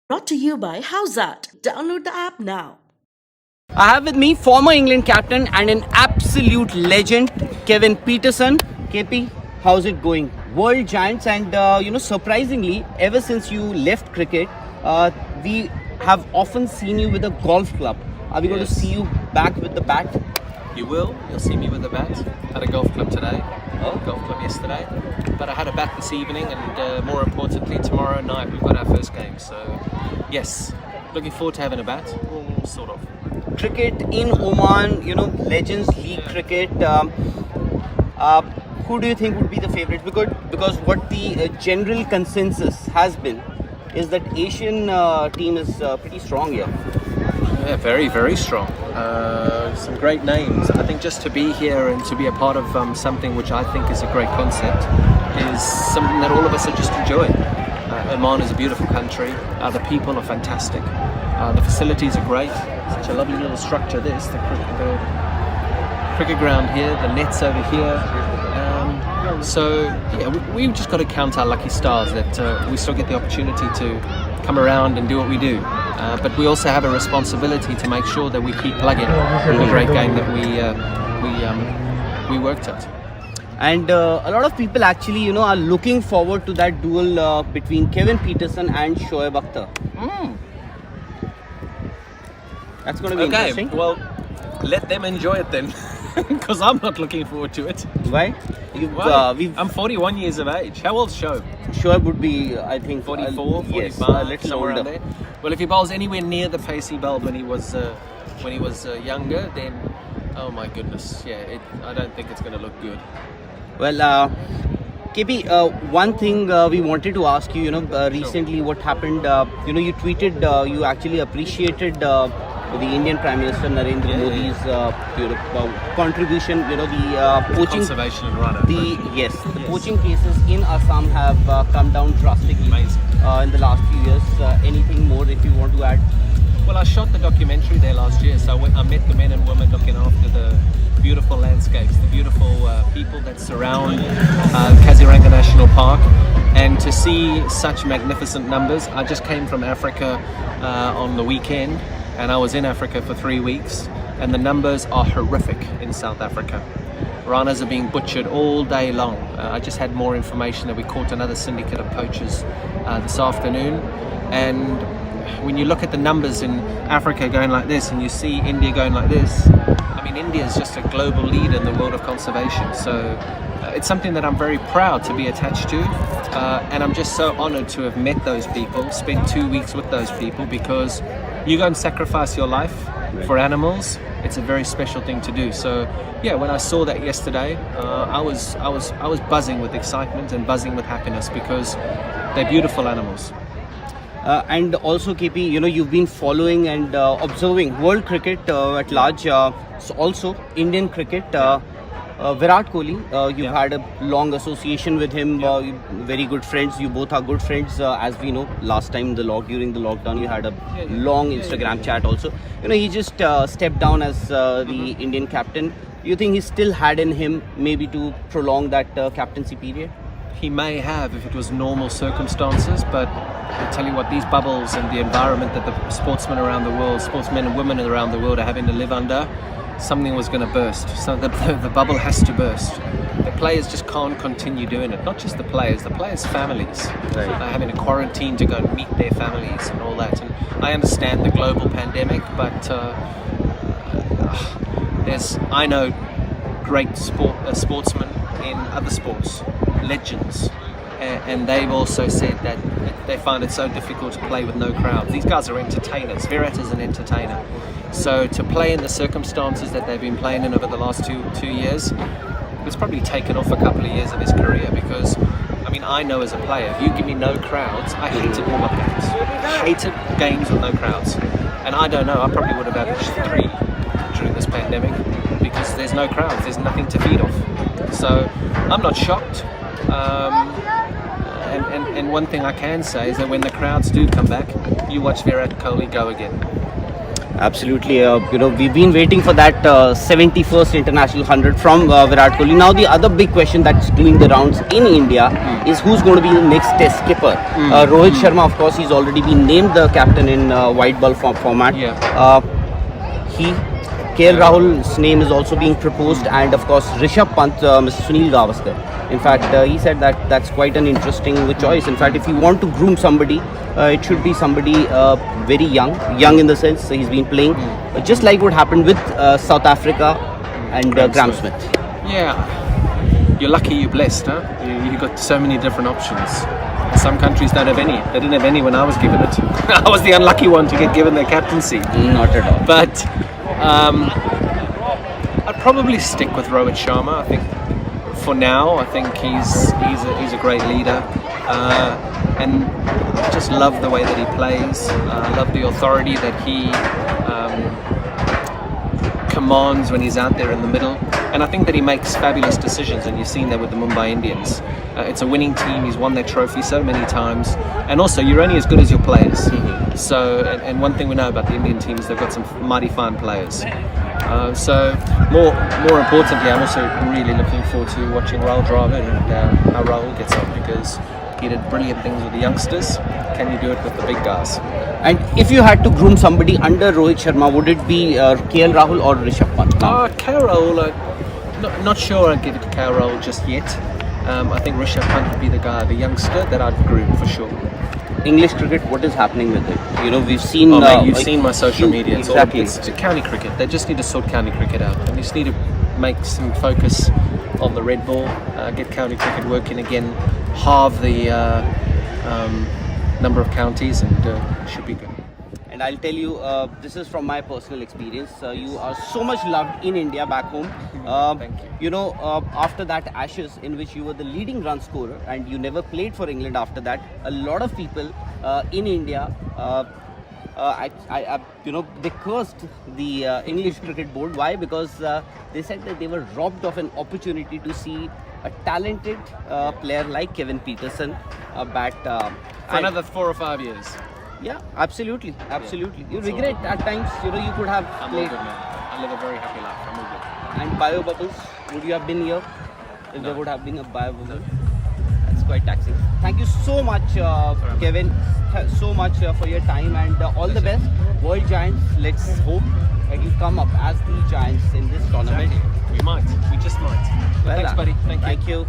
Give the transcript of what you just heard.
Brought to you by How's That? Download the app now. I have with me former England captain and an absolute legend, Kevin Pietersen. KP, how's it going? World giants, and surprisingly, ever since you left cricket, we have often seen you with a golf club. Are we going to see you back with the bat? You will. You'll see me with a bat. Had a golf club today. Oh. Golf club yesterday. But I had a bat this evening, and more importantly, tomorrow night we've got our first game. So, yes, looking forward to having a bat. Sort of. Cricket in Oman, Legends League cricket. Who do you think would be the favorite? Because what the general consensus has been is that Asian team is pretty strong here. Yeah, very, very strong. Some great names. I think just to be here and to be a part of something which I think is a great concept is something that all of us are just enjoying. Oman is a beautiful country. The people are fantastic. The facilities are great. Such a lovely little structure. This, the cricket ground here, the nets over here. We've just got to count our lucky stars that we still get the opportunity to come around and do what we do. But we also have a responsibility to make sure that we keep plugging the great game that we worked at. And a lot of people actually, are looking forward to that duel between Kevin Pietersen and Shoaib Akhtar. That's going to be interesting. Well, let them enjoy it then, because I'm not looking forward to it. Why? I'm 41 years of age. How old's Shoaib? Shoaib would be, I think, 44, 45, yes, a little somewhere older. around there. Well, if he bowls anywhere near the pace he bowled when he was younger, then oh my goodness, yeah, I don't think it's going to look good. Well, KP, one thing we wanted to ask you, recently what happened, you tweeted, you actually appreciated the Indian Prime Minister Narendra Modi's contribution, the poaching. Conservation and run. The poaching cases in Assam have come down drastically. Amazing. In the last few years. Anything more if you want to add? Well, I shot the documentary there last year, so I met the men and women looking after the beautiful landscapes, the beautiful people that surround Kaziranga National Park, and to see such magnificent numbers. I just came from Africa on the weekend, and I was in Africa for 3 weeks, and the numbers are horrific in South Africa. Ranas are being butchered all day long. I just had more information that we caught another syndicate of poachers this afternoon, and when you look at the numbers in Africa going like this and you see India going like this, I mean, India is just a global leader in the world of conservation. So it's something that I'm very proud to be attached to, and I'm just so honored to have met those people, spent 2 weeks with those people, because you go and sacrifice your life for animals. It's a very special thing to do. So yeah, when I saw that yesterday, I was buzzing with excitement and buzzing with happiness, because they're beautiful animals. And also, KP, you've been following and observing world cricket at large, so also Indian cricket. Virat Kohli, you've had a long association with him, very good friends. You both are good friends, as we know. Last time during the lockdown, you had a long Instagram chat also. He just stepped down as the Indian captain. You think he still had in him maybe to prolong that captaincy period? He may have if it was normal circumstances, but I tell you what, these bubbles and the environment that the sportsmen and women around the world are having to live under, something was going to burst. So the bubble has to burst. The players just can't continue doing it. Not just the players' families. Right. They're having to quarantine to go and meet their families and all that. And I understand the global pandemic, but I know great sportsmen in other sports, legends, and they've also said that they find it so difficult to play with no crowd. These guys are entertainers. Virat is an entertainer. So to play in the circumstances that they've been playing in over the last two years, it's probably taken off a couple of years of his career, because I mean, I know as a player, if you give me no crowds, I hated warm-up games. Hated games with no crowds. And I don't know, I probably would have averaged 3 during this pandemic, because there's no crowds, there's nothing to feed off. So I'm not shocked. And one thing I can say is that when the crowds do come back, you watch Virat Kohli go again. Absolutely. We've been waiting for that 71st international 100 from Virat Kohli. Now, the other big question that's doing the rounds in India is who's going to be the next test skipper. Rohit Sharma, of course, he's already been named the captain in white ball format. Yeah. He KL Rahul's name is also being proposed, and of course Rishabh Pant, Mr. Sunil Gavaskar. In fact, he said that that's quite an interesting choice. In fact, if you want to groom somebody, it should be somebody very young in the sense he's been playing, just like what happened with South Africa and Graham Smith. Yeah, you're lucky, you're blessed, huh? You got so many different options. Some countries don't have any. They didn't have any when I was given it. I was the unlucky one to get given the captaincy. Not at all. But I'd probably stick with Rohit Sharma. I think for now, I think he's a great leader, and just love the way that he plays. Love the authority that he commands when he's out there in the middle. And I think that he makes fabulous decisions, and you've seen that with the Mumbai Indians. It's a winning team. He's won their trophy so many times, and also you're only as good as your players. So, and one thing we know about the Indian team is they've got some mighty fine players. So, more importantly, I'm also really looking forward to watching Rahul Dravid and how Rahul gets on, because he did brilliant things with the youngsters. Can you do it with the big guys? And if you had to groom somebody under Rohit Sharma, would it be KL Rahul or Rishabh Pant? KL Rahul, not sure I'd give it to KL Rahul just yet. I think Rishabh Pant would be the guy, the youngster that I'd groom for sure. English cricket, what is happening with it? We've seen... You've seen my social media. Exactly. It's county cricket. They just need to sort county cricket out. And they just need to make some focus on the red ball, get county cricket working again, halve the number of counties, and it should be good. And I'll tell you, this is from my personal experience. You are so much loved in India back home. Thank you. After that Ashes, in which you were the leading run scorer, and you never played for England after that, a lot of people in India, they cursed the English Cricket Board. Why? Because they said that they were robbed of an opportunity to see a talented player like Kevin Pietersen bat. For another 4 or 5 years. Yeah, absolutely. You regret at times, you could have I'm played. all good, man. I live a very happy life. I'm all good. And bio bubbles, would you have been here if there would have been a bio bubble? That's quite taxing. Thank you so much, Kevin. So much for your time, and all the best. World Giants, let's hope that you come up as the Giants in this tournament. Exactly. We might. We just might. But Well, thanks, buddy. Thank you. Thank you.